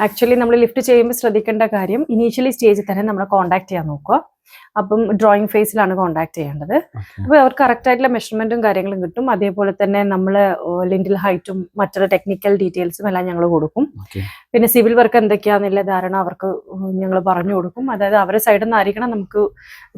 Actually നമ്മൾ lift ചെയ്യുമ്പോൾ ശ്രദ്ധിക്കേണ്ട കാര്യം ഇനീഷ്യലി സ്റ്റേജിൽ തന്നെ നമ്മളെ കോൺടാക്ട് ചെയ്യാൻ നോക്കുക. അപ്പം ഡ്രോയിങ് ഫേസിലാണ് കോൺടാക്ട് ചെയ്യേണ്ടത്. അപ്പോൾ അവർക്ക് കറക്റ്റ് ആയിട്ടുള്ള മെഷർമെന്റും കാര്യങ്ങളും കിട്ടും. അതേപോലെ തന്നെ നമ്മൾ ലിൻഡിൽ ഹൈറ്റും മറ്റുള്ള ടെക്നിക്കൽ ഡീറ്റെയിൽസും എല്ലാം ഞങ്ങൾ കൊടുക്കും. പിന്നെ സിവിൽ വർക്ക് എന്തൊക്കെയാണെന്നുള്ള ധാരണ അവർക്ക് ഞങ്ങൾ പറഞ്ഞു കൊടുക്കും. അതായത് അവരുടെ സൈഡിൽ നിന്നായിരിക്കണം നമുക്ക്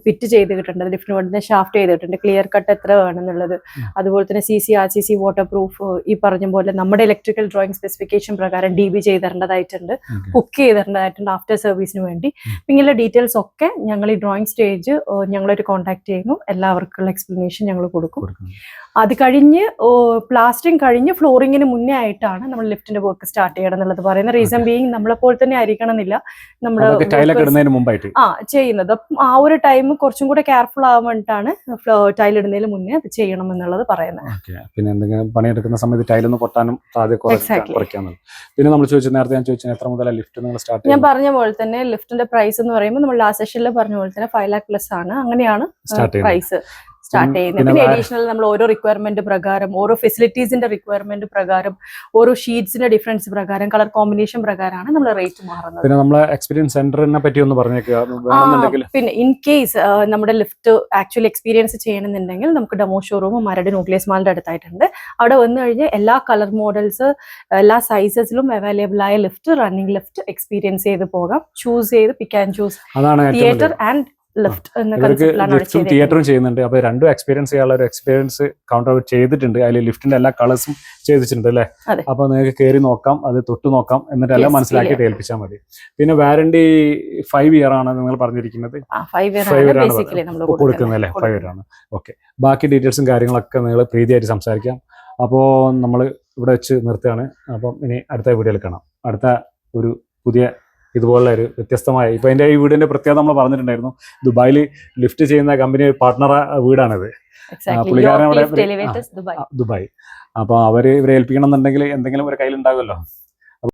ഫിറ്റ് ചെയ്ത് കിട്ടേണ്ടത്. ലിഫ്റ്റിന് വേണ്ടി ഷാഫ്റ്റ് ചെയ്തിട്ടുണ്ട്, ക്ലിയർ കട്ട് എത്ര വേണമെന്നുള്ളത്, അതുപോലെ തന്നെ CC RCC വാട്ടർ പ്രൂഫ്, ഈ പറഞ്ഞ പോലെ നമ്മുടെ ഇലക്ട്രിക്കൽ ഡ്രോയിങ് സ്പെസിഫിക്കേഷൻ പ്രകാരം DB ചെയ്ത് തരേണ്ടതായിട്ടുണ്ട്, കുക്ക് ചെയ്ത് തരേണ്ടതായിട്ടുണ്ട് ആഫ്റ്റർ സർവീസിന് വേണ്ടി. ഇങ്ങനെയുള്ള ഡീറ്റെയിൽസ് ഒക്കെ ഞങ്ങൾ ഈ ഡ്രോയിങ് സ്റ്റേജ് ഞങ്ങളൊരു കോൺടാക്ട് ചെയ്യുന്നു. എല്ലാവർക്കുള്ള എക്സ്പ്ലനേഷൻ ഞങ്ങൾ കൊടുക്കും. അത് കഴിഞ്ഞ് പ്ലാസ്റ്ററിങ് കഴിഞ്ഞ് ഫ്ലോറിങ്ങിന് മുന്നേ ആയിട്ടാണ് നമ്മൾ ലിഫ്റ്റിന്റെ വർക്ക് സ്റ്റാർട്ട് ചെയ്യണം എന്നുള്ളത് പറയുന്നത്. റീസൺ ബീയിങ് നമ്മളെപ്പോൾ തന്നെ ആയിരിക്കണം എന്നില്ല നമ്മൾ ചെയ്യുന്നത്. അപ്പം ആ ഒരു ടൈം കുറച്ചും കൂടെ കെയർഫുൾ ആവാൻ വേണ്ടിയിട്ടാണ് ടൈൽ ഇടുന്നതിന് മുന്നേ അത് ചെയ്യണം എന്നുള്ളത് പറയുന്നത്. പിന്നെ എന്തെങ്കിലും പണിയെടുക്കുന്ന സമയത്ത് ടൈലൊന്നും പൊട്ടാനും പിന്നെ നമ്മൾ ചോദിച്ചു, നേരത്തെ ഞാൻ ചോദിച്ചത് എത്ര മുതൽ ലിഫ്റ്റ് നിങ്ങൾ സ്റ്റാർട്ട്? ഞാൻ പറഞ്ഞ പോലെ തന്നെ ലിഫ്റ്റിന്റെ പ്രൈസ് എന്ന് പറയുമ്പോൾ നമ്മൾ ലാസ്റ്റ് സെഷനിൽ പറഞ്ഞ പോലെ തന്നെ 5 lakh plus ആണ്. അങ്ങനെയാണ് പ്രൈസ് സ്റ്റാർട്ട് ചെയ്യുന്നത്. പിന്നെ അഡീഷണൽ നമ്മൾ ഓരോ റിക്വയർമെന്റ് പ്രകാരം, ഓരോ ഫെസിലിറ്റീസിന്റെ റിക്വയർമെന്റ് പ്രകാരം, ഓരോ ഷീറ്റ്സിന്റെ ഡിഫറൻസ് പ്രകാരം, കളർ കോമ്പിനേഷൻ പ്രകാരമാണ് നമ്മൾ റേറ്റ് മാറുന്നത്. പിന്നെ നമ്മളെ എക്സ്പീരിയൻസ് സെന്ററിനെ പറ്റി ഒന്ന് പറഞ്ഞേക്കുക. പിന്നെ ഇൻ കേസ് നമ്മുടെ ലിഫ്റ്റ് ആക്ച്വലി എക്സ്പീരിയൻസ് ചെയ്യണമെന്നുണ്ടെങ്കിൽ നമുക്ക് ഡെമോ ഷോറൂം മരട് ന്യൂക്ലിയസ് മാളിന്റെ അടുത്തായിട്ടുണ്ട്. അവിടെ വന്നു കഴിഞ്ഞാൽ എല്ലാ കളർ മോഡൽസ്, എല്ലാ സൈസസിലും അവൈലബിൾ ആയ ലിഫ്റ്റ്, റണ്ണിങ് ലിഫ്റ്റ് എക്സ്പീരിയൻസ് ചെയ്ത് പോകാം. ചൂസ് ചെയ്ത് pick and choose theatre and ലിഫ്റ്റും തിയേറ്ററും ചെയ്യുന്നുണ്ട്. അപ്പൊ രണ്ടും എക്സ്പീരിയൻസ് ചെയ്യാനുള്ള ഒരു എക്സ്പീരിയൻസ് കൗണ്ടർ ചെയ്തിട്ടുണ്ട്. അതിൽ ലിഫ്റ്റിന്റെ എല്ലാ കളേഴ്സും ചെയ്തിട്ടുണ്ട് അല്ലേ? അപ്പൊ നിങ്ങൾക്ക് കയറി നോക്കാം, അത് തൊട്ട് നോക്കാം, എന്നിട്ട് എല്ലാം മനസ്സിലാക്കിയിട്ട് ഏൽപ്പിച്ചാൽ മതി. പിന്നെ വാറണ്ടി 5 year ആണ് നിങ്ങൾ പറഞ്ഞിരിക്കുന്നത്. 5 year ആണ് കൊടുക്കുന്നത് അല്ലേ? 5 year ആണ്. ഓക്കെ, ബാക്കി ഡീറ്റെയിൽസും കാര്യങ്ങളൊക്കെ നിങ്ങൾ പ്രീതിയായിട്ട് സംസാരിക്കാം. അപ്പോൾ നമ്മൾ ഇവിടെ വെച്ച് നിർത്തുകയാണ്. അപ്പം ഇനി അടുത്ത വീഡിയോയിൽ കാണാം. അടുത്ത ഒരു പുതിയ ഇതുപോലുള്ള ഒരു വ്യത്യസ്തമായ, ഇപ്പൊ എൻ്റെ ഈ വീടിന്റെ പ്രത്യേകത നമ്മൾ പറഞ്ഞിട്ടുണ്ടായിരുന്നു. ദുബായിൽ ലിഫ്റ്റ് ചെയ്യുന്ന കമ്പനി പാർട്ട്ണർ വീടാണിത്. പുള്ളിക്കാരൻ അവിടെ ദുബായ്. അപ്പൊ ഇവരെ ഏൽപ്പിക്കണം എന്നുണ്ടെങ്കിൽ എന്തെങ്കിലും ഒരു കയ്യിലുണ്ടാകുമല്ലോ.